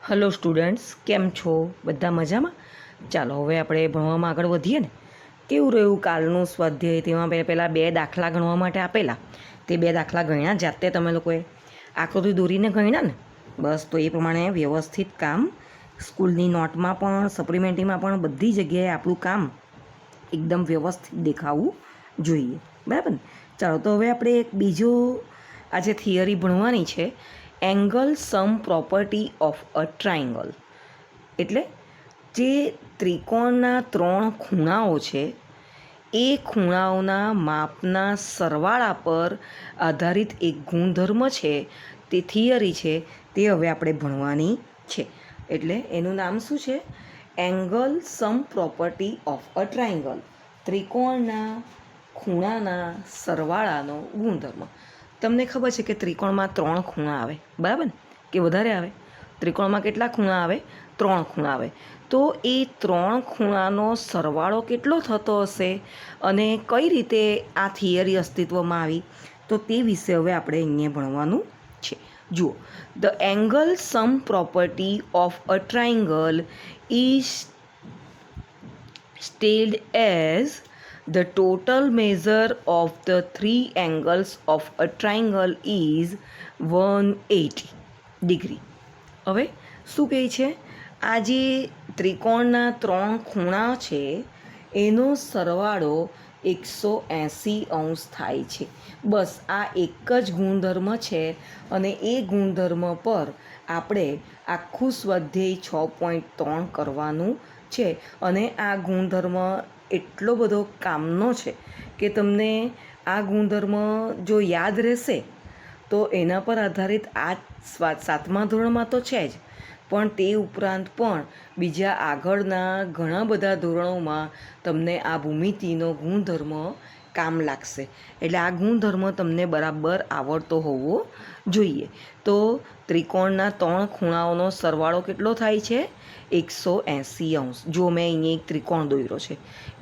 Hello students, કેમ છો? બધા મજામાં? ચાલો હવે આપણે ભણવામાં આગળ વધીએ ને. કેવું રહ્યું કાલનું સ્વાધ્યાય? તેમાં પહેલાં 2 દાખલા ગણવા માટે આપેલા. તે 2 દાખલા ગણ્યા જાતે તમે લોકોએ? આકૃતિ દોરીને ગણ્યા ને? બસ, તો એ પ્રમાણે વ્યવસ્થિત કામ સ્કૂલની નોટમાં પણ, સપ્લિમેન્ટરીમાં પણ, બધી જગ્યાએ આપણું કામ એકદમ વ્યવસ્થિત દેખાવું જોઈએ. બરાબર ને? ચાલો, તો હવે આપણે એક બીજો આજે થિયરી ભણવાની છે, angle sum property of a triangle. એટલે જે ત્રિકોણના 3 ખૂણાઓ છે એ ખૂણાઓના માપના સરવાળા પર આધારિત એક ગુણધર્મ છે, તે થિયરી છે, તે હવે આપણે ભણવાની છે. એટલે એનું નામ શું છે? Angle sum property of a triangle. ત્રિકોણના ખૂણાના સરવાળાનો ગુણધર્મ. તમને ખબર છે કે ત્રિકોણમાં 3 ખૂણા આવે, બરાબર ને? કે વધારે આવે? ત્રિકોણમાં કેટલા ખૂણા આવે? 3 ખૂણા આવે. તો એ 3 ખૂણાનો સરવાળો કેટલો થતો હશે અને કઈ રીતે આ થિયરી અસ્તિત્વમાં આવી, તો તે વિશે હવે આપણે અહીંયા ભણવાનું છે. જુઓ, the angle sum property of a triangle is stated as the total measure of the 3 angles of a triangle is 180 degree. હવે શું કહે છે? આ જે ત્રિકોણના 3 ખૂણા છે એનો સરવાળો 180 અંશ થાય છે. બસ આ એક જ ગુણધર્મ છે અને એ ગુણધર્મ પર આપણે આખું સ્વાધ્યાય 6.3 કરવાનું છે. અને આ ગુણધર્મ એટલો બધો કામનો છે કે તમને આ ગુણધર્મ જો યાદ રહેશે તો એના પર આધારિત આ 7મા ધોરણમાં તો છે જ, પણ તે ઉપરાંત પણ બીજા આગળના ઘણા બધા ધોરણોમાં તમને આ ભૂમિતિનો ગુણધર્મ કામ લાગશે. એટલે આ ગુણધર્મ તમને બરાબર આવડતો હોવો જોઈએ. તો ત્રિકોણના 3 ખૂણાઓનો સરવાળો કેટલો થાય છે? 180 અંશ. જો મેં અહીંયા એક ત્રિકોણ દોર્યો છે,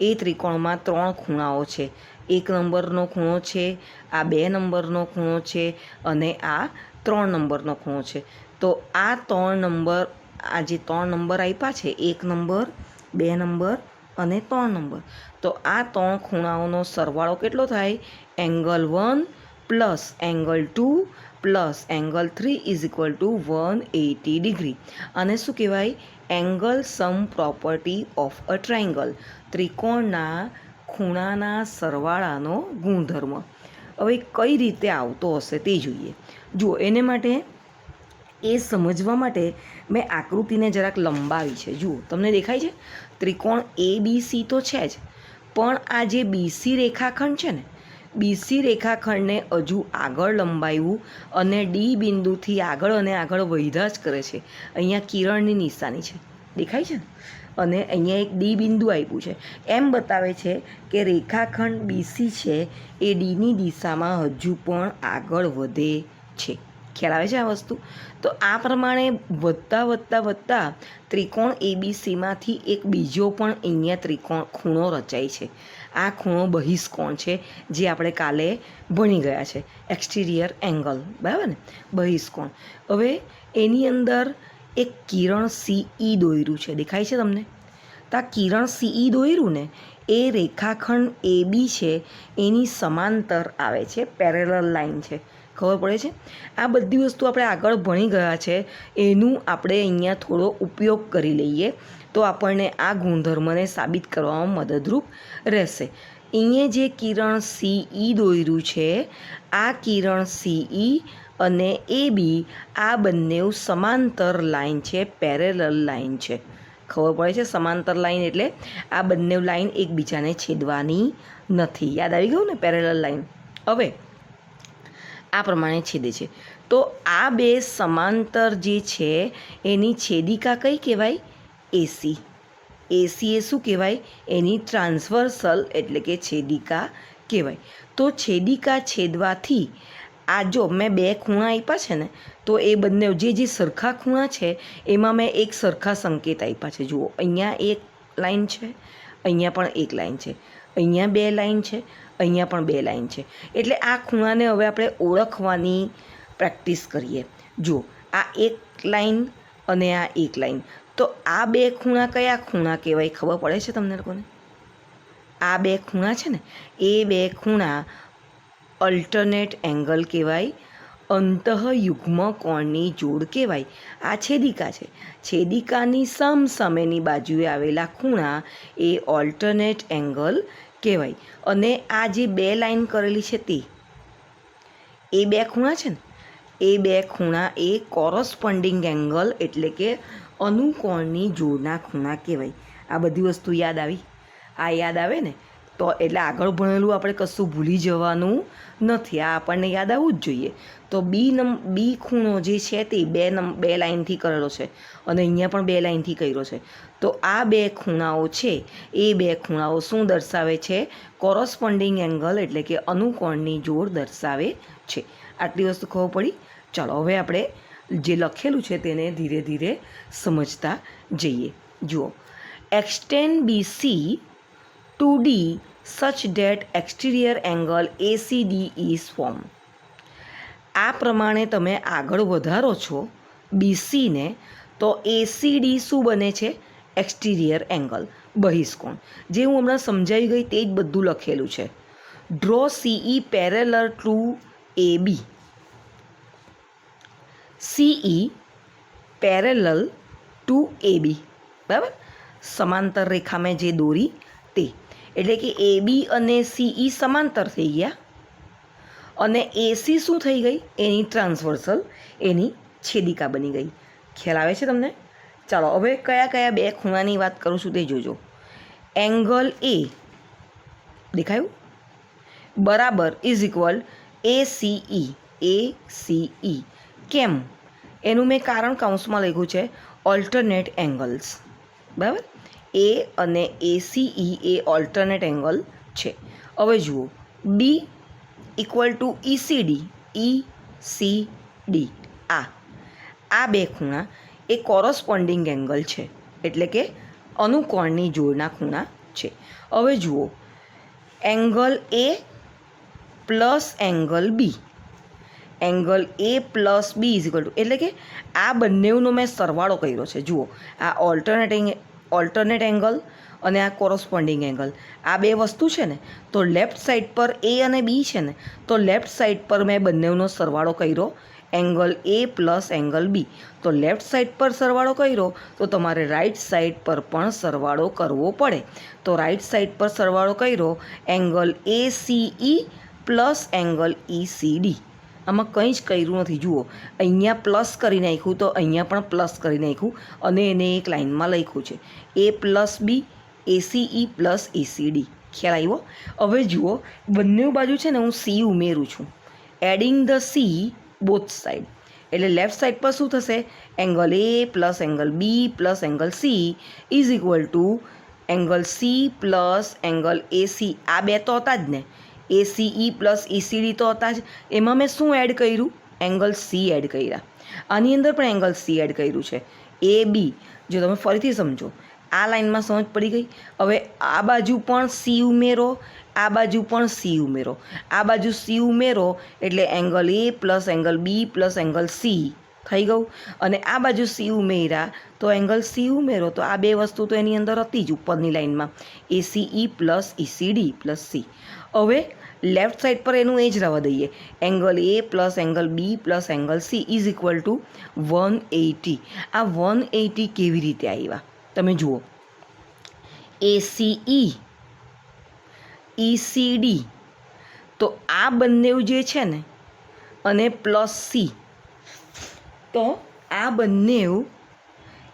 એ ત્રિકોણમાં 3 ખૂણાઓ છે. 1 નંબરનો ખૂણો છે, આ 2 નંબરનો ખૂણો છે અને આ 3 નંબરનો ખૂણો છે. તો આ 3 નંબર, આ જે 3 નંબર આપ્યા છે, 1 નંબર, 2 નંબર અને 3 નંબર, તો આ 3 ખૂણાઓનો સરવાળો કેટલો થાય? Angle 1 plus angle 2 plus angle 3 is equal to 180 degree. અને શું કહેવાય? Angle sum property of a triangle. ત્રિકોણના ખૂણાના સરવાળાનો ગુણધર્મ. હવે કઈ રીતે આવતો હશે તે જોઈએ. જુઓ, એને માટે, એ સમજવા માટે મેં આકૃતિને જરાક લંબાવી છે. જુઓ, તમને દેખાય છે? ત્રિકોણ ABC તો છે જ, પણ આ જે BC રેખાખંડ છે ને, BC રેખાખંડને હજુ આગળ લંબાવ્યું અને ડી બિંદુથી આગળ અને આગળ વધ્યા જ કરે છે. અહીંયા કિરણની નિશાની છે, દેખાય છે ને? અને અહીંયા એક ડી બિંદુ આપ્યું છે. એમ બતાવે છે કે રેખાખંડ BC છે એ ડીની દિશામાં હજુ પણ આગળ વધે છે. ખ્યાલ આવે છે આ વસ્તુ? તો આ પ્રમાણે વધતા વધતા વધતા ત્રિકોણ ABCમાંથી એક બીજો પણ અહીંયા ત્રિકોણ ખૂણો રચાય છે. આ ખૂણો બહિષ્કોણ છે, જે આપણે કાલે ભણી ગયા છે. એક્સટિરિયર એંગલ, બરાબર ને? બહિષ્કોણ. હવે એની અંદર એક કિરણ CE દોર્યું છે, દેખાય છે તમને? તો આ કિરણ CE દોર્યું ને, એ રેખાખંડ AB છે એની સમાંતર આવે છે, પેરેલલ લાઈન છે. ખબર પડે છે? આ બધી વસ્તુ આપણે આગળ ભણી ગયા છે, એનું આપણે અહીંયા થોડો ઉપયોગ કરી લઈએ તો આપણને આ ગુણધર્મને સાબિત કરવામાં મદદરૂપ રહેશે. અહીંયા જે કિરણ CE દોર્યું છે, આ કિરણ CE અને AB, આ બંને સમાંતર લાઈન છે, પેરેલલ લાઈન છે. ખબર પડે છે? સમાંતર લાઈન એટલે આ બંને લાઈન એકબીજાને છેદવાની નથી. યાદ આવી ગયું ને? Parallel line. હવે આ પ્રમાણે છેદે છે. તો આ બે સમાંતર જે છે એની છેદિકા કઈ કહેવાય? AC. AC એ શું કહેવાય? એની ટ્રાન્સવર્સલ એટલે કે છેદિકા કહેવાય. તો છેદિકા છેદવાથી આ જો મેં 2 ખૂણા આપ્યા છે ને, તો એ બંને જે સરખા ખૂણા છે એમાં મેં એક સરખા સંકેત આપ્યા છે. જુઓ, અહીંયા એક લાઈન છે, અહીંયા પણ એક લાઈન છે, અહીંયા 2 લાઈન છે, અહીંયા પણ 2 લાઈન છે. એટલે આ ખૂણાને હવે આપણે ઓળખવાની પ્રેક્ટિસ કરીએ. જુઓ, આ એક લાઈન અને આ એક લાઈન. તો આ બે ખૂણા કયા ખૂણા કહેવાય ખબર પડે છે તમને લોકોને? આ બે ખૂણા છે ને એ બે ખૂણા અલ્ટરનેટ એંગલ કહેવાય, અંતઃયુગ્મ કોણની જોડ કહેવાય. આ છેદિકા છે, છેદિકાની સમસામેની બાજુએ આવેલા ખૂણા એ ઓલ્ટરનેટ એંગલ કહેવાય. અને આ જે બે લાઈન કરેલી છે તે એ બે ખૂણા છે ને એ બે ખૂણા એ કોરસ્પોન્ડિંગ એંગલ એટલે કે અનુકોણની જોડના ખૂણા કહેવાય. આ બધી વસ્તુ યાદ આવી? આ યાદ આવે ને તો એટલે આગળ ભણેલું આપણે કશું ભૂલી જવાનું નથી, આ આપણને યાદ આવવું જ જોઈએ. તો બી ખૂણો જે છે તે બે લાઈનથી કરેલો છે અને અહીંયા પણ બે લાઈનથી કર્યો છે. તો આ બે ખૂણાઓ છે એ બે ખૂણાઓ શું દર્શાવે છે? કોરસ્પોન્ડિંગ એંગલ એટલે કે અનુકોણની જોડ દર્શાવે છે. આટલી વસ્તુ ખબર પડી? ચાલો હવે આપણે જે લખેલું છે તેને ધીરે ધીરે સમજતા જઈએ. જુઓ, extend BC to D such that exterior angle ACD is formed. આ પ્રમાણે તમે આગળ વધારો છો BCને તો ACD શું બને છે? Exterior angle, બહિષ્કોણ. જે હું હમણાં સમજાવી ગઈ તે જ બધું લખેલું છે. Draw CE parallel to AB. CE parallel to AB, બરાબર? સમાંતર રેખા મેં જે દોરી તે, એટલે કે AB અને CE સમાંતર થઈ ગયા અને AC શું થઈ ગઈ? એની ટ્રાન્સવર્સલ, એની છેદિકા બની ગઈ. ખ્યાલ આવે છે તમને? ચાલો હવે કયા કયા બે ખૂણાની વાત કરું છું તે જોજો. એંગલ A દેખાયું બરાબર ઇઝ ઇક્વલ ACE. ACE કેમ? એનું મેં કારણ કૌંસમાં લખ્યું છે ઓલ્ટરનેટ એંગલ્સ, બરાબર? A અને ACE એ ઓલ્ટરનેટ એંગલ છે. હવે જુઓ, B equal to ECD. ECD આ બે ખૂણા એ કોરસ્પોન્ડિંગ એંગલ છે એટલે કે અનુકોણની જોડના ખૂણા છે. હવે જુઓ, angle A plus angle B. Angle A plus B is equal two, એટલે કે આ બંનેનો મેં સરવાળો કર્યો છે. જુઓ, આ ઓલ્ટરનેટ એંગલ અને આ કોરસ્પોન્ડિંગ એંગલ, આ બે વસ્તુ છે ને, તો લેફ્ટ સાઈડ પર A અને B છે ને, તો લેફ્ટ સાઈડ પર મેં બંનેનો સરવાળો કર્યો, angle A plus angle B. તો લેફ્ટ સાઈડ પર સરવાળો કર્યો તો તમારે રાઈટ સાઈડ પર પણ સરવાળો કરવો પડે. તો રાઈટ સાઈડ પર સરવાળો કર્યો, angle ACE plus angle ECD. આમાં કંઈ જ કર્યું નથી. જુઓ, અહીંયા પ્લસ કરી નાખ્યું તો અહીંયા પણ પ્લસ કરી નાખ્યું અને એને એક લાઇનમાં લખ્યું છે A plus B ACE plus ECD. ખ્યાલ આવ્યો? હવે જુઓ, બંને બાજુ છે ને હું C ઉમેરું છું, adding the C both side. એટલે લેફ્ટ સાઈડ પર શું થશે? Angle A plus angle B plus angle C is equal two angle C plus angle AC. આ બે તો હતા જ ને, ACE પ્લસ ECD તો હતા જ. એમાં મેં શું એડ કર્યું? એંગલ C એડ કર્યા. આની અંદર પણ એંગલ C એડ કર્યું છે, AB. જો તમે ફરીથી સમજો, આ લાઇનમાં સમજ પડી ગઈ? હવે આ બાજુ પણ C ઉમેરો, આ બાજુ પણ C ઉમેરો, આ બાજુ C ઉમેરો એટલે angle A plus angle B plus angle C થઈ ગયું. અને આ બાજુ C ઉમેર્યા તો એંગલ C ઉમેરો, તો આ બે વસ્તુ તો એની અંદર હતી જ ઉપરની લાઇનમાં, ACE plus ECD plus C. હવે લેફ્ટ સાઈડ પર એનું એ જ રહેવા દઈએ, angle A plus angle B plus angle C is equal to 180. આ 180 કેવી રીતે આવ્યા તમે જુઓ, ACE ECD, તો આ બંને જે છે ને અને પ્લસ C, તો આ બંને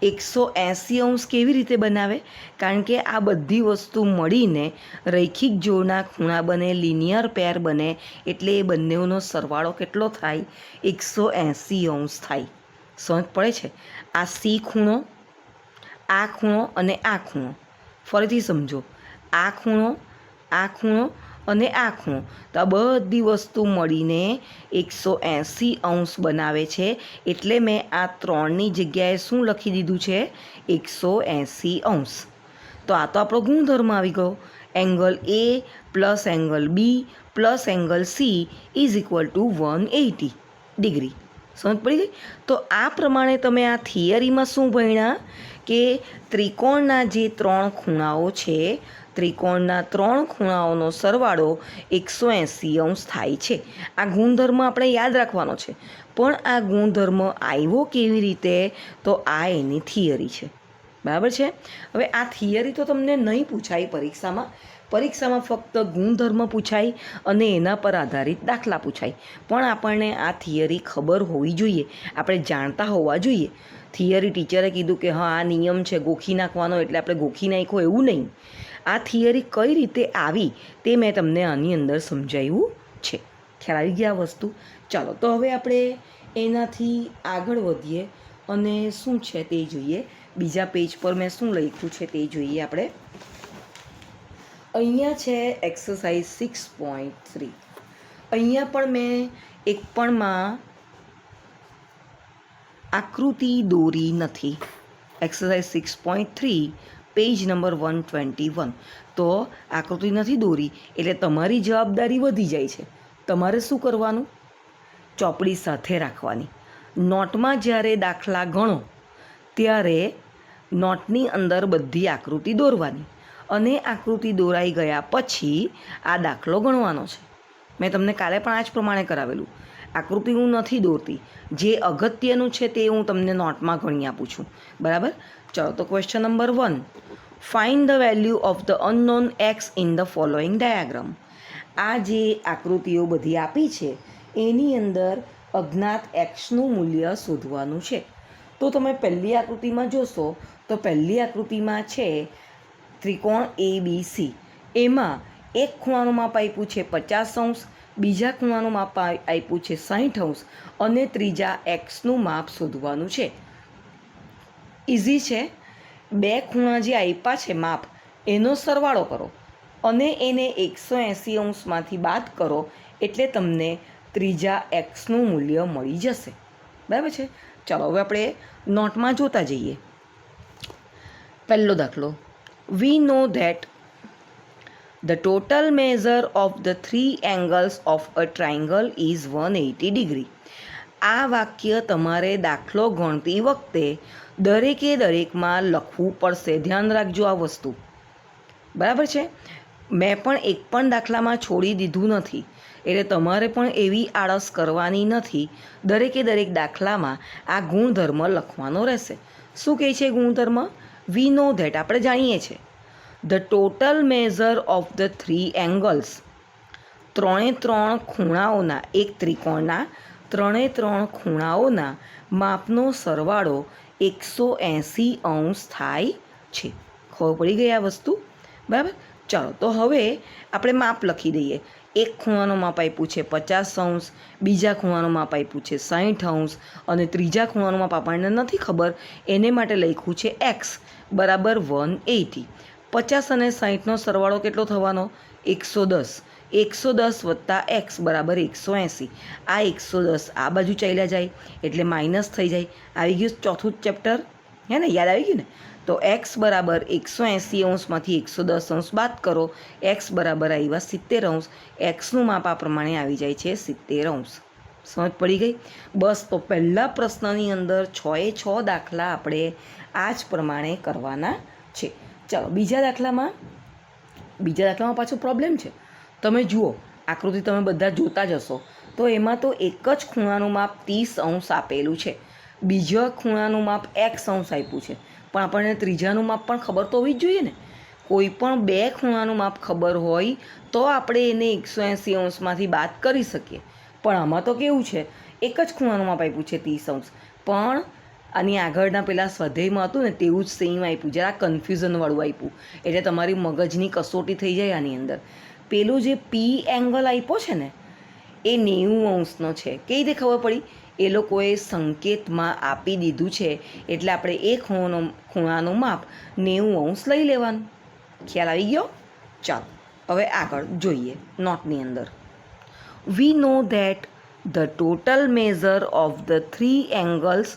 180 અંશ કેવી રીતે બનાવે? કારણ કે આ બધી વસ્તુ મળીને રૈખિક જોડના ખૂણા બને, લિનિયર પેર બને, એટલે એ બંનેનો સરવાળો કેટલો થાય? 180 અંશ થાય. સમજ પડે છે? આ C ખૂણો, આ ખૂણો અને આ ખૂણો, ફરીથી સમજો, આ ખૂણો, આ ખૂણો અને આ ખૂણો, તો આ બધી વસ્તુ મળીને 180 અંશ બનાવે છે. એટલે મેં આ ત્રણની જગ્યાએ શું લખી દીધું છે? 180 અંશ. તો આ તો આપણો ગુણધર્મ આવી ગયો, angle A plus angle B plus angle C is equal to 180 degree. સમજ પડી ગઈ? તો આ પ્રમાણે તમે આ થિયરીમાં શું ભણ્યા કે ત્રિકોણના જે 3 ખૂણાઓ છે, ત્રિકોણના 3 ખૂણાઓનો સરવાળો 180 થાય છે. આ ગુણધર્મ આપણે યાદ રાખવાનો છે. પણ આ ગુણધર્મ આવ્યો કેવી રીતે? તો આ એની થિયરી છે. બરાબર છે? હવે આ થિયરી તો તમને નહીં પૂછાય પરીક્ષામાં ફક્ત ગુણધર્મ પૂછાય અને એના પર આધારિત દાખલા પૂછાય. પણ આપણને આ થિયરી ખબર હોવી જોઈએ, આપણે જાણતા હોવા જોઈએ. થિયરી ટીચરે કીધું કે હા આ નિયમ છે ગોખી નાખવાનો એટલે આપણે ગોખી નાખ્યો એવું નહીં. આ થિયરી કઈ રીતે આવી તે મેં તમને આની અંદર સમજાવ્યું છે. ખ્યાલ આવી ગયા વસ્તુ? ચાલો તો હવે આપણે એનાથી આગળ વધીએ અને શું છે તે જોઈએ. બીજા પેજ પર મેં શું લખ્યું છે તે જોઈએ આપણે. અહીંયા છે એક્સરસાઇઝ 6.3. અહીંયા પણ મેં એક પણમાં આકૃતિ દોરી નથી. Exercise 6.3 page number 121. તો આકૃતિ નથી દોરી એટલે તમારી જવાબદારી વધી જાય છે. તમારે શું કરવાનું? ચોપડી સાથે રાખવાની. નોટમાં જ્યારે દાખલા ગણો ત્યારે નોટની અંદર બધી આકૃતિ દોરવાની અને આકૃતિ દોરાઈ ગયા પછી આ દાખલો ગણવાનો છે. મેં તમને કાલે પણ આ જ પ્રમાણે કરાવેલું. આકૃતિ હું નથી દોરતી, જે અગત્યનું છે તે હું તમને નોટમાં ગણી આપું છું. બરાબર? ચાલો તો question number 1. Find the value of the unknown x in the following diagram. આ જે આકૃતિઓ બધી આપી છે એની અંદર અજ્ઞાત એક્સનું મૂલ્ય શોધવાનું છે. તો તમે પહેલી આકૃતિમાં જોશો તો પહેલી આકૃતિમાં છે ત્રિકોણ ABC. એમાં એક ખૂણાનું માપ આપ્યું છે 50°, બીજા ખૂણાનું માપ આપ્યું છે 60° અને ત્રીજા એક્સનું માપ શોધવાનું છે. ઇઝી છે. બે ખૂણા જે આપ્યા છે માપ એનો સરવાળો કરો અને એને 180°માંથી બાદ કરો એટલે તમને ત્રીજા એક્સનું મૂલ્ય મળી જશે. બરાબર છે? ચાલો હવે આપણે નોટમાં જોતા જઈએ. પહેલો દાખલો. We know that the total measure of the three angles of a triangle is 180°. આ વાક્ય તમારે દાખલો ગણતી વખતે દરેકમાં લખવું પડશે. ધ્યાન રાખજો આ વસ્તુ. બરાબર છે? મેં પણ એક પણ દાખલામાં છોડી દીધું નથી એટલે તમારે પણ એવી આળસ કરવાની નથી. દરેક દાખલામાં આ ગુણધર્મ લખવાનો રહેશે. શું કહે છે ગુણધર્મ? વી નો ધેટ, આપણે જાણીએ છીએ. The total measure of the 3 angles. 3 ખૂણાઓના, એક ત્રિકોણના 3 ખૂણાઓના માપનો સરવાળો 180° થાય છે. ખબર પડી ગઈ આ વસ્તુ? બરાબર? ચાલો તો હવે આપણે માપ લખી દઈએ. એક ખૂણાનું માપ આપ્યું છે 50°, બીજા ખૂણાનું માપ આપ્યું છે 60° અને ત્રીજા ખૂણાનું માપ આપણને નથી ખબર એને માટે લખ્યું છે x બરાબર 180. 50 અને 60નો સરવાળો કેટલો થવાનો? 110. 110 વત્તા x બરાબર 180. આ 110 આ બાજુ ચાલ્યા જાય એટલે માઇનસ થઈ જાય. આવી ગયું ચોથું ચેપ્ટર, હે ને? યાદ આવી ગયું ને? તો x બરાબર 180°માંથી 110° બાદ કરો. x બરાબર આવ્યા 70°. xનું માપ આ પ્રમાણે આવી જાય છે 70°. સમજ પડી ગઈ? બસ. તો પહેલા પ્રશ્નની અંદર 6 દાખલા આપણે આ જ પ્રમાણે કરવાના છે. ચાલો બીજા દાખલામાં પાછો પ્રોબ્લેમ છે. તમે જુઓ આકૃતિ, તમે બધા જોતા જ હશો. તો એમાં તો એક જ ખૂણાનું માપ 30° આપેલું છે, બીજા ખૂણાનું માપ x અંશ આપ્યું છે. પણ આપણને ત્રીજાનું માપ પણ ખબર તો હોવી જ જોઈએ ને. કોઈ પણ બે ખૂણાનું માપ ખબર હોય તો આપણે એને 180°માંથી બાદ કરી શકીએ. પણ આમાં તો કેવું છે, એક જ ખૂણાનું માપ આપ્યું છે 30°. પણ આની આગળના પેલા સ્વાધ્યાયમાં હતું ને તેવું જ સેમ આપ્યું, જરા કન્ફ્યુઝનવાળું આપ્યું. એટલે તમારી મગજની કસોટી થઈ જાય આની અંદર. પેલું જે પી એંગલ આપ્યો છે ને એ 90°નો છે. કઈ રીતે ખબર પડી? એ લોકોએ સંકેતમાં આપી દીધું છે એટલે આપણે એ ખૂણાનું માપ 90° લઈ લેવાનું. ખ્યાલ આવી ગયો? ચાલો હવે આગળ જોઈએ નોટની અંદર. We know that the total measure of the 3 angles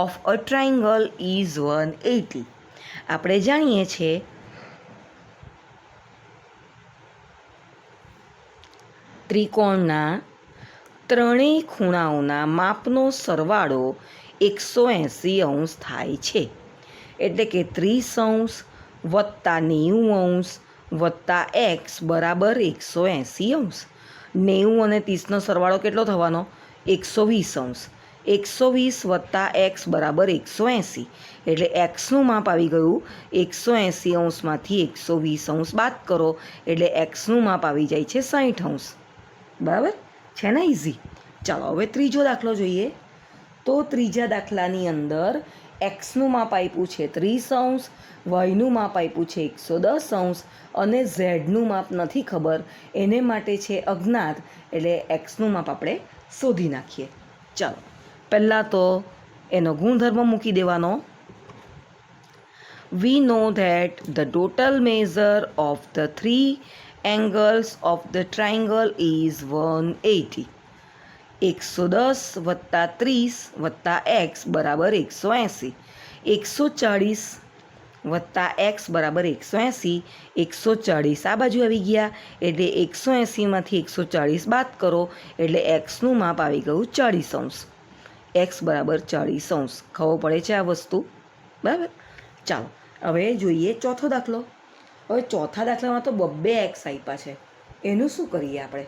of a triangle is 180. આપણે જાણીએ છીએ ત્રિકોણના ત્રણેય ખૂણાઓના માપનો સરવાળો 180 થાય છે. એટલે કે 30° વત્તા 90° વત્તા x બરાબર 180°. 90 અને 30નો સરવાળો કેટલો થવાનો? 120°. 120 વત્તા x બરાબર 180. એટલે એક્સનું માપ આવી ગયું 180°માંથી 120° બાદ કરો એટલે એક્સનું માપ આવી જાય છે 60°. બરાબર છે ને? ઇઝી. ચાલો હવે ત્રીજો દાખલો જોઈએ. તો ત્રીજા દાખલાની અંદર એક્સનું માપ આપ્યું છે 30°, વાયનું માપ આપ્યું છે 110° અને ઝેડનું માપ નથી ખબર, એને માટે છે અજ્ઞાત. એટલે એક્સનું માપ આપણે શોધી નાખીએ. ચાલો પહેલાં તો એનો ગુણધર્મ મૂકી દેવાનો. We know that the total measure of the three angles of the triangle is 180. 110 વત્તા 30 વત્તા x બરાબર 180. 140 વત્તા x બરાબર 180. 140 આ બાજુ આવી ગયા એટલે 180માંથી 140 બાદ કરો એટલે એક્સનું માપ આવી ગયું 40°. x બરાબર 40°. ખબર પડે છે આ વસ્તુ? બરાબર. ચાલો હવે જોઈએ ચોથો દાખલો. હવે ચોથા દાખલામાં તો બબ્બે એક્સ આપ્યા છે. એનું શું કરીએ આપણે?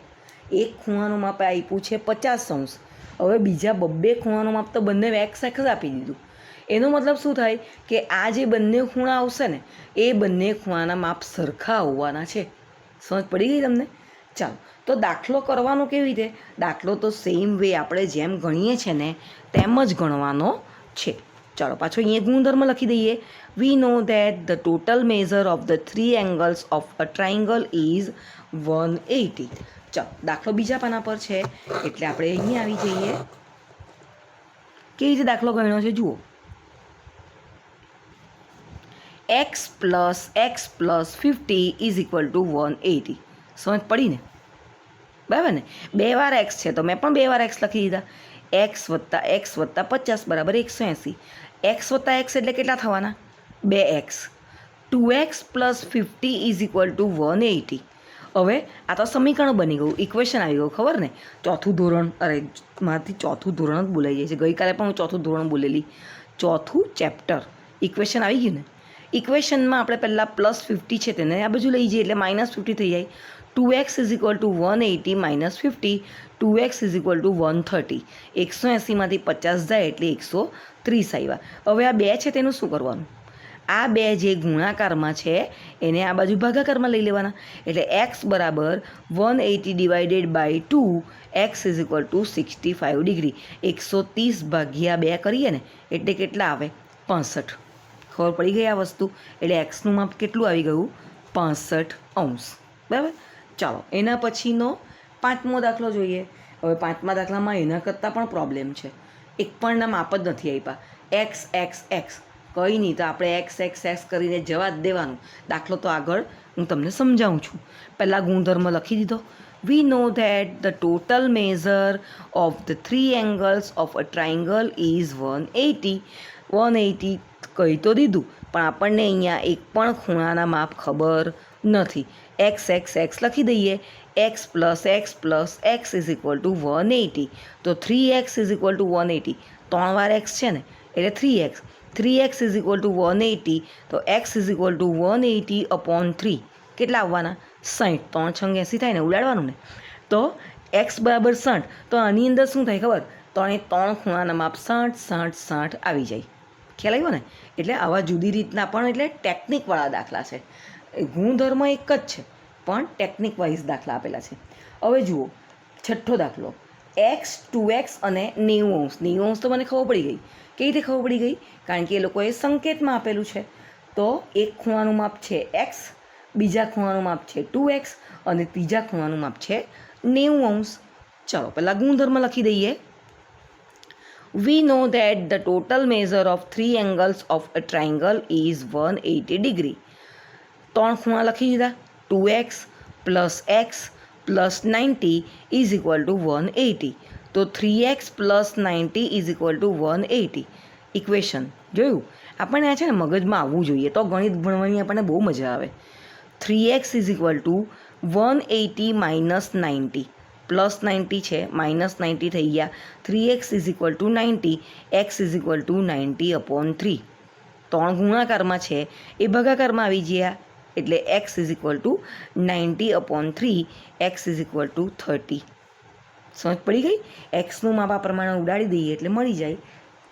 એક ખૂણાનું માપ આપ્યું છે 50°. હવે બીજા બબ્બે ખૂણાનું માપ તો બંને એક્સ એક્સ આપી દીધું. એનો મતલબ શું થાય કે આ જે બંને ખૂણા આવશે ને એ બંને ખૂણાના માપ સરખા હોવાના છે. સમજ પડી ગઈ તમને? ચાલો તો દાખલો કરવાનો કેવી રીતે? દાખલો તો સેમ વે આપણે જેમ ગણીએ છીએ ને તેમ જ ગણવાનો છે. ચાલો પાછો અહીંયા ગુણધર્મ લખી દઈએ. We know that the total measure of the three angles of a triangle is 180. ચાલો દાખલો બીજા પાના પર છે એટલે આપણે અહીંયા આવી જઈએ. કેવી રીતે દાખલો ગણ્યો છે જુઓ. x plus 50 is equal to 180. સમજ પડી ને? બરાબર ને? 2 વાર x છે તો મેં પણ 2 વાર x લખી દીધા. x વત્તા 50 બરાબર 180. x વત્તા x એટલે કેટલા થવાના? 2x. 2x plus 50 is equal to 180. હવે આ તો સમીકરણ બની ગયું, ઇક્વેશન આવી ગયું. ખબર ને? ચોથું ધોરણ, અરે મારાથી ચોથું ધોરણ જ બોલાઈ જાય છે. ગઈકાલે પણ હું ચોથું ધોરણ બોલેલી. ચોથું ચેપ્ટર ઇક્વેશન આવી ગયું ને? ઇક્વેશનમાં આપણે પહેલાં +50 છે તેને આ બાજુ લઈ જઈએ એટલે -50 થઈ જાય. 2x is equal to 180 minus 50. 2x is equal to 130. 180માંથી 50 જાય એટલે 130 આવ્યા. હવે આ 2 છે તેનું શું કરવાનું? આ 2 જે ગુણાકારમાં છે એને આ બાજુ ભાગાકારમાં લઈ લેવાના. એટલે x બરાબર 180 divided by 2. x is equal to 65 degree. 130 ભાગ્યા 2 કરીએ ને એટલે કેટલા આવે? 65. ખબર પડી ગઈ આ વસ્તુ? એટલે એક્સનું માપ કેટલું આવી ગયું? 65°. બરાબર. ચાલો એના પછીનો પાંચમો દાખલો જોઈએ. હવે પાંચમા દાખલામાં એના કરતાં પણ પ્રોબ્લેમ છે. એક પણના માપ જ નથી આપ્યા. એક્સ એક્સ એક્સ કંઈ નહીં તો આપણે એક્સ એક્સ એક્સ કરીને જવા જ દેવાનું. દાખલો તો આગળ હું તમને સમજાવું છું. પહેલાં ગુણધર્મ લખી દીધો. We know that the total measure of the three angles of a triangle is 180. 180 કહી તો દીધું પણ આપણને અહીંયા એક પણ ખૂણાના માપ ખબર નથી. એક્સ એક્સ એક્સ લખી દઈએ. x plus x is equal to 180. તો 3x is equal to 180. 3 વાર x છે ને એટલે 3x. 3x is equal to 180. તો x is equal to 180 upon 3. કેટલા આવવાના? 60. 3 છંગ 80 થાય ને, ઉડાડવાનું ને. તો x બરાબર 60. તો આની અંદર શું થાય ખબર? ત્રણ ખૂણાના માપ 60 60 60 આવી જાય. ખ્યાલ આવ્યો ને? એટલે આવા જુદી રીતના પણ એટલે ટેકનિકવાળા દાખલા છે. ગુણધર્મ એક જ છે પણ ટેકનિક વાઇઝ દાખલા આપેલા છે. હવે જુઓ છઠ્ઠો દાખલો. x 2x અને 90°. 90° તો મને ખબર પડી ગઈ. કેવી રીતે ખબર પડી ગઈ? કારણ કે એ લોકોએ સંકેતમાં આપેલું છે. તો એક ખૂણાનું માપ છે x, બીજા ખૂણાનું માપ છે 2x અને ત્રીજા ખૂણાનું માપ છે 90°. ચાલો પહેલાં ગુણધર્મ લખી દઈએ. We know that the total measure of three angles of a triangle is 180 degree. 3 ખૂણા લખી દીધા. 2x plus x plus 90 is equal to 180. તો 3x plus 90 is equal to 180. Equation જોયું? આપણને આ છે ને મગજમાં આવવું જોઈએ તો ગણિત ભણવાની આપણને બહુ મજા આવે. 3x is equal to 180 minus 90. Plus 90 છે, માઇનસ 90 થઈ ગયા. 3x is equal two 90, x is equal two 90/3. 3 ગુણાકારમાં છે એ ભાગાકારમાં આવી ગયા, એટલે x is equal two 90/3, x is equal two 30. સમજ પડી ગઈ? એક્સનું માપ આ પ્રમાણે ઉડાડી દઈએ એટલે મળી જાય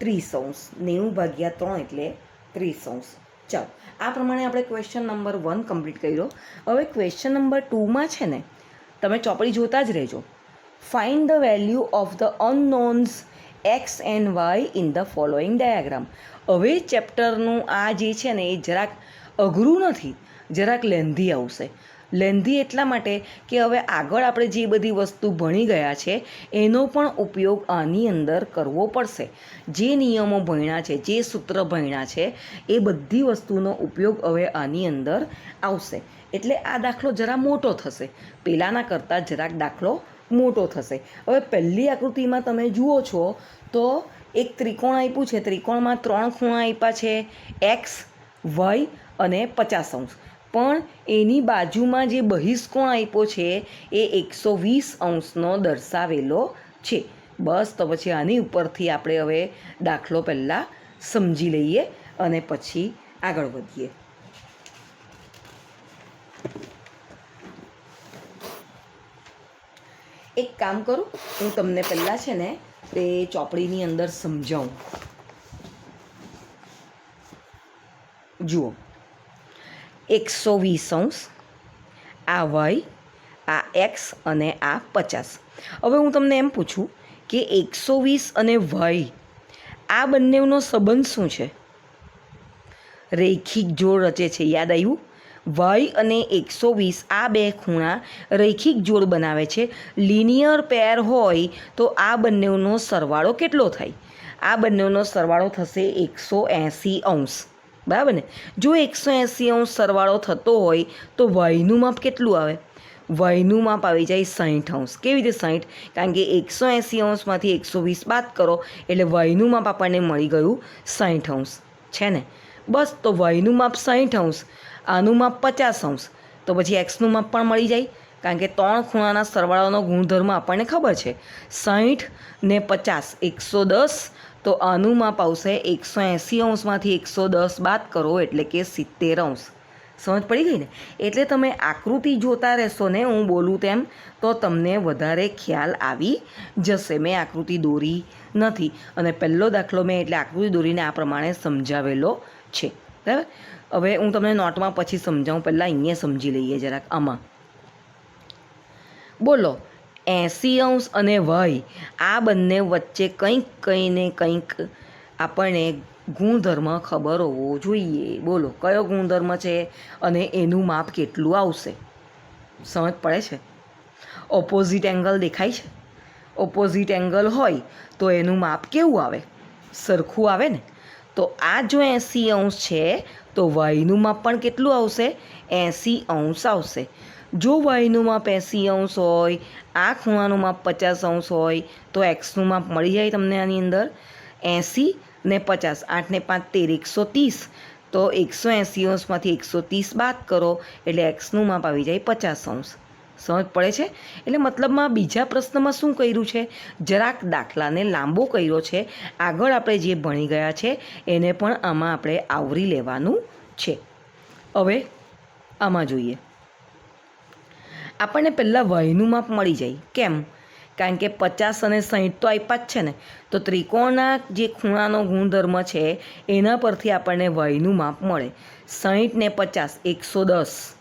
30°. 90/3 એટલે 30°. ચાલો, આ પ્રમાણે આપણે ક્વેશ્ચન નંબર 1 કમ્પ્લીટ કર્યો. હવે ક્વેશ્ચન નંબર 2માં છે ને, તમે ચોપડી જોતા જ રહેજો. Find the value of the unknowns x and y in the following diagram. હવે ચેપ્ટરનું આ જે છે ને એ જરાક અઘરું નથી, જરાક લેન્ધી આવશે. લેન્ધી એટલા માટે કે હવે આગળ આપણે જે બધી વસ્તુ ભણી ગયા છે એનો પણ ઉપયોગ આની અંદર કરવો પડશે. જે નિયમો ભણ્યા છે, જે સૂત્ર ભણ્યા છે એ બધી વસ્તુનો ઉપયોગ હવે આની અંદર આવશે. એટલે આ દાખલો જરા મોટો થશે, પહેલાંના કરતાં જરાક દાખલો મોટો થશે. હવે પહેલી આકૃતિમાં તમે જુઓ છો તો એક ત્રિકોણ આપ્યું છે. ત્રિકોણમાં 3 ખૂણા આપ્યા છે, એક્સ, વાય અને 50°. પણ એની બાજુમાં જે બહિષ્કોણ આપ્યો છે એ 120°નો દર્શાવેલો છે. બસ, તો પછી આની ઉપરથી આપણે હવે દાખલો પહેલાં સમજી લઈએ અને પછી આગળ વધીએ. એક કામ કરું, હું તમને પહેલાં છે ને તે ચોપડીની અંદર સમજાવું. જુઓ, 120°, આ વાય, આ એક્સ અને આ 50. હવે હું તમને એમ પૂછું કે 120 અને વાય આ બંનેનો સંબંધ શું છે? રૈખિક જોડ રચે છે. યાદ આવ્યું? વાય અને 120 આ બે ખૂણા રૈખિક જોડ બનાવે છે. લિનિયર પેર હોય તો આ બંનેનો સરવાળો કેટલો થાય? આ બંનેનો સરવાળો થશે 180°. બરાબર ને? જો 180° સરવાળો થતો હોય તો વાયનું માપ કેટલું આવે? વાયનું માપ આવી જાય 60°. કેવી રીતે 60? કારણ કે 180°માંથી 120 બાદ કરો એટલે વાયનું માપ આપણને મળી ગયું 60°. છે ને? બસ, તો વાયનું માપ 60°, આનું માપ 50°. તો પછી એક્સનું માપ પણ મળી જાય, કારણ કે 3 ખૂણાના સરવાળાનો ગુણધર્મ આપણને ખબર છે. 60 ને 50 110, તો આનું માપ આવશે 180°માંથી 110 બાદ કરો એટલે કે 70°. સમજ પડી ગઈ ને? એટલે તમે આકૃતિ જોતા રહેશો ને, હું બોલું તેમ, તો તમને વધારે ખ્યાલ આવી જશે. મેં આકૃતિ દોરી નથી અને પહેલો દાખલો મેં એટલે આકૃતિ દોરીને આ પ્રમાણે સમજાવેલો છે. બરાબર? હવે હું તમને નોટમાં પછી સમજાવું, પહેલાં અહીંયા સમજી લઈએ જરાક. આમાં બોલો, 80° અને વાય આ બંને વચ્ચે કંઈક આપણને ગુણધર્મ ખબર હોવો જોઈએ. બોલો, કયો ગુણધર્મ છે અને એનું માપ કેટલું આવશે? સમજ પડે છે? ઓપોઝિટ એંગલ દેખાય છે? ઓપોઝિટ એંગલ હોય તો એનું માપ કેવું આવે? સરખું આવે ને? તો આ જો 80° છે તો વાયનું માપ પણ કેટલું આવશે? 80° આવશે. જો વાયનું માપ 80° હોય, આ ખૂણાનું માપ 50° હોય, તો એક્સનું માપ મળી જાય તમને આની અંદર. 80 ને 50, 8 ને 5 13, 130. તો 180°માંથી 130 બાદ કરો એટલે એક્સનું માપ આવી જાય 50°. સમજ પડે છે? એટલે મતલબમાં બીજા પ્રશ્નમાં શું કર્યું છે? જરાક દાખલાને લાંબો કર્યો છે. આગળ આપણે જે ભણી ગયા છે એને પણ આમાં આપણે આવરી લેવાનું છે. હવે આમાં જોઈએ, આપણને પહેલાં વાયનું માપ મળી જાય. કેમ? કારણ કે 50 અને 60 તો આપ્યા જ છે ને, તો ત્રિકોણના જે ખૂણાનો ગુણધર્મ છે એના પરથી આપણને વાયનું માપ મળે. 60 ને 50 110,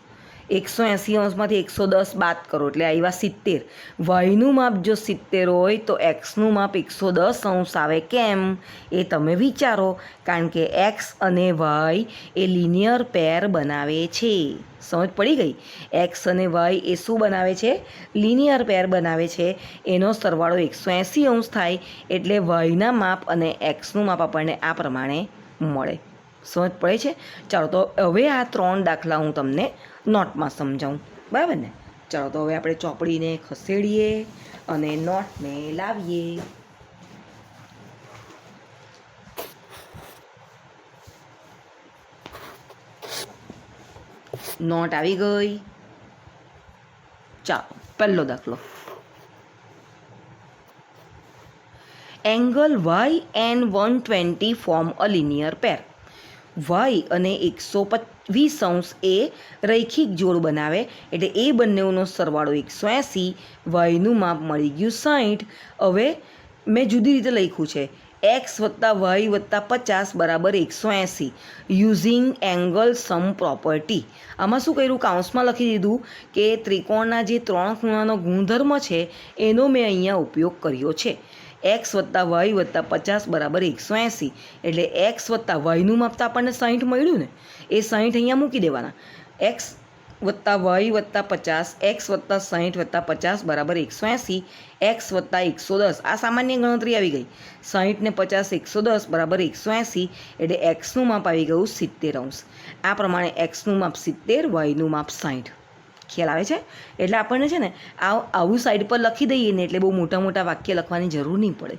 180°માંથી 110 બાદ કરો એટલે આવ્યા 70. વાયનું માપ જો 70 હોય તો એક્સનું માપ 110° આવે. કેમ? એ તમે વિચારો. કારણ કે એક્સ અને વાય એ લિનિયર પેર બનાવે છે. સમજ પડી ગઈ? એક્સ અને વાય એ શું બનાવે છે? લિનિયર પેર બનાવે છે. એનો સરવાળો 180° થાય એટલે વાયના માપ અને એક્સનું માપ આપણને આ પ્રમાણે મળે. સમજ પડે છે? ચાલો, તો હવે આ 3 દાખલા હું તમને નોટમાં સમજાવું. બરાબર ને? ચાલો, તો હવે આપણે ચોપડીને ખસેડીએ અને નોટને લાવીએ. નોટ આવી ગઈ. ચાલો, પહેલો દાખલો. Angle y and 120 form a linear pair. Y અને 120 એ રૈખિક જોડ બનાવે, એટલે એ બંનેનો સરવાળો 180, વાયનું માપ મળી ગયું 60. હવે મેં જુદી રીતે લખ્યું છે, એક્સ વત્તા વાય વત્તા 50 બરાબર 180 યુઝિંગ એંગલ સમ પ્રોપર્ટી. આમાં શું કર્યું, કાઉન્સમાં લખી દીધું કે ત્રિકોણના જે 3 ખૂણાનો ગુણધર્મ છે એનો મેં અહીંયા ઉપયોગ કર્યો છે. એક્સ વત્તા વાય વત્તા 50 બરાબર 180, એટલે એક્સ વત્તા વાયનું માપ તો આપણને 60 મળ્યું ને, એ 60 અહીંયા મૂકી દેવાના. એક્સ વત્તા વાય વત્તા 50, એક્સ વત્તા 60 વત્તા 50 બરાબર 180, એક્સ વત્તા 110, આ સામાન્ય ગણતરી આવી ગઈ. 60 ને 50 110 બરાબર 180, એટલે એક્સનું માપ આવી ગયું 70°. આ પ્રમાણે એક્સનું માપ 70, વાયનું માપ 60. ખ્યાલ આવે છે? એટલે આપણને છે ને આવું સાઈડ પર લખી દઈએ ને એટલે બહુ મોટા મોટા વાક્ય લખવાની જરૂર નહીં પડે.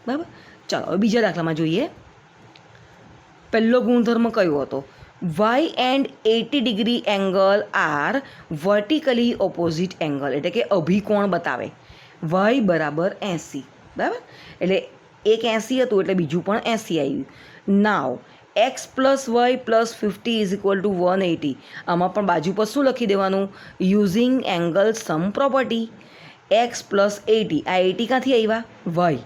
બરાબર? ચાલો હવે બીજા દાખલામાં જોઈએ. પહેલો ગુણધર્મ કયો હતો? Y and 80° angle are vertically opposite angle, એટલે કે અભિકોણ બતાવે. વાય બરાબર 80. બરાબર? એટલે એક 80 હતું એટલે બીજું પણ 80 આવ્યું. Now x plus y plus 50 is equal to 180. આમાં પણ બાજુ પર શું લખી દેવાનું? Using angle sum property. X plus 80, આ 80 ક્યાંથી આવ્યા? Y.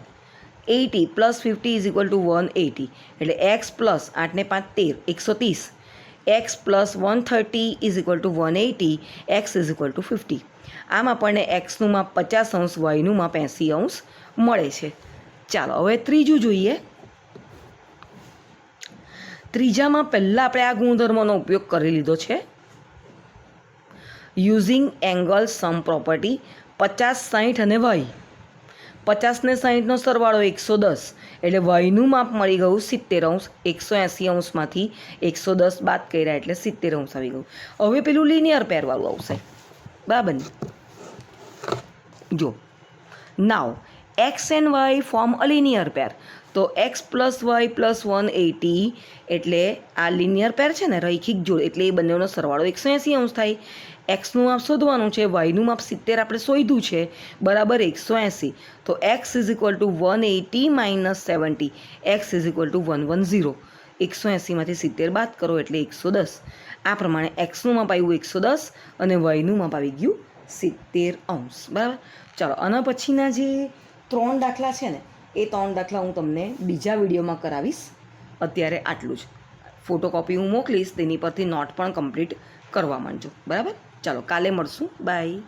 80 plus 50 is equal to 180, એટલે એક્સ પ્લસ 8 ને 5 13, 130. X plus 130 is equal to 180, x is equal to 50. આમ આપણને એક્સનું માપ 50°, વાયનું માપ 80° મળે છે. ચાલો હવે ત્રીજું જોઈએ. ત્રીજામાં પહેલાં આપણે આ ગુણધર્મનો ઉપયોગ કરી લીધો છે. Using angle sum property. 50, 60 અને વાય. 50 ને 60નો સરવાળો 110, એટલે વાયનું માપ મળી ગયું 70°. 180°માંથી 110 બાદ કર્યા એટલે 70° આવી ગયું. હવે પેલું લિનિયર પેરવાળું આવશે. બરાબર ને? જો now x and y form a linear pair. તો એક્સ પ્લસ વાય પ્લસ 180, એટલે આ લિનિયર પેર છે ને, રૈખિક જોડ, એટલે એ બંનેનો સરવાળો 180° થાય. એક્સનું માપ શોધવાનું છે, વાયનું માપ 70 આપણે શોધ્યું છે, બરાબર 180. તો x is equal to 180 minus 70, x is equal two 110. 180માંથી 70 બાદ કરો એટલે 110. આ પ્રમાણે એક્સનું માપ આવ્યું 110 અને વાયનું માપ આવી ગયું 70°. બરાબર? ચાલો આના પછીના જે 3 દાખલા છે ને, એ 3 દાખલા હું તમને બીજા વિડીયોમાં કરાવીશ. અત્યારે આટલું જ. ફોટોકોપી હું મોકલીશ, તેની પરથી નોટ પણ કમ્પ્લીટ કરવા માંડજો. બરાબર? ચાલો કાલે મળશું. બાય.